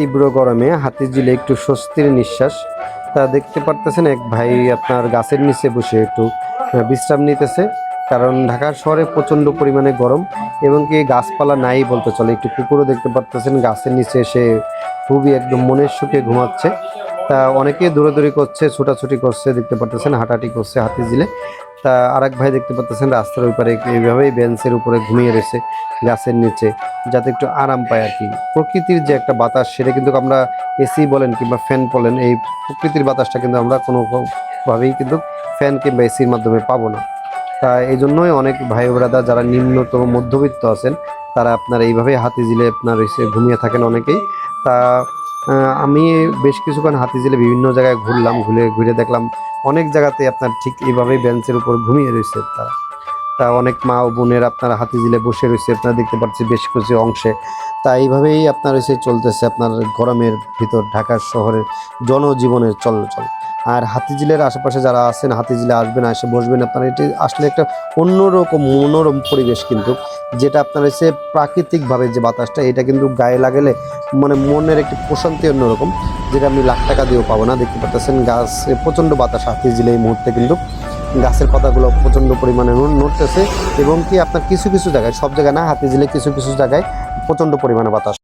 তীব্র গরমে হাতিঝিলে একটু স্বস্তির নিঃশ্বাস। তা দেখতে পারতেছেন এক ভাই আপনার গাছের নিচে বসে একটু বিশ্রাম নিতেছে। কারণ ঢাকার শহরে প্রচণ্ড পরিমাণে গরম এবং কি গাছপালা নাই বলতে চলে। একটু কুকুরও দেখতে পারতেছেন গাছের নিচে এসে খুবই একদম মনের সুখে ঘুমাচ্ছে। তা অনেকেই দৌড়াদৌড়ি করছে, ছোটাছুটি করছে, দেখতে পারতেছেন হাঁটাহাঁটি করছে হাতিঝিলে। তা আরেক ভাই দেখতে পাচ্ছেন রাস্তার ওই পারে এইভাবেই বেঞ্চের উপরে ঘুমিয়ে রয়েছে গাছের নিচে, যাতে একটু আরাম পায় আর কি। প্রকৃতির যে একটা বাতাস, সেটা কিন্তু আমরা এসি বলেন কিংবা ফ্যান বলেন, এই প্রকৃতির বাতাসটা কিন্তু আমরা কোনোভাবেই কিন্তু ফ্যান কিংবা এসির মাধ্যমে পাবো না। তা এই জন্যই অনেক ভাই ব্রাদার যারা নিম্নতম মধ্যবিত্ত আছেন, তারা আপনার এইভাবেই হাতিঝিলে আপনার এসে ঘুমিয়ে থাকেন অনেকেই। তা আমি বেশ কিছুক্ষণ হাতিঝিলে বিভিন্ন জায়গায় ঘুরলাম, ঘুরে ঘুরে দেখলাম অনেক জায়গাতে আপনার ঠিক এইভাবেই বেঞ্চের উপর ঘুমিয়ে রয়েছে তারা। তা অনেক মা ও বোনের আপনার হাতিঝিলে বসে রয়েছে, আপনারা দেখতে পাচ্ছি বেশ কিছু অংশে। তা এইভাবেই আপনার এসে চলতেছে আপনার গরমের ভিতর ঢাকার শহরের জনজীবনের চলাচল। আর হাতিঝিলের আশেপাশে যারা আছেন, হাতিঝিলে আসবেন, এসে বসবেন। আপনার এটি আসলে একটা অন্যরকম মনোরম পরিবেশ কিন্তু, যেটা আপনার এসে প্রাকৃতিকভাবে যে বাতাসটা, এটা কিন্তু গায়ে লাগালে মানে মনের একটি প্রশান্তি অন্যরকম, যেটা আপনি লাখ টাকা দিয়েও পাবো না। দেখতে পাচ্ছেন গাছ প্রচণ্ড বাতাস হাতিঝিলে এই মুহূর্তে কিন্তু গাছের পাতাগুলো প্রচণ্ড পরিমাণে নড়তেছে এবং কি আপনার কিছু কিছু জায়গায়, সব জায়গায় না, হাতিঝিলে কিছু কিছু জায়গায় প্রচণ্ড পরিমাণে বাতাস।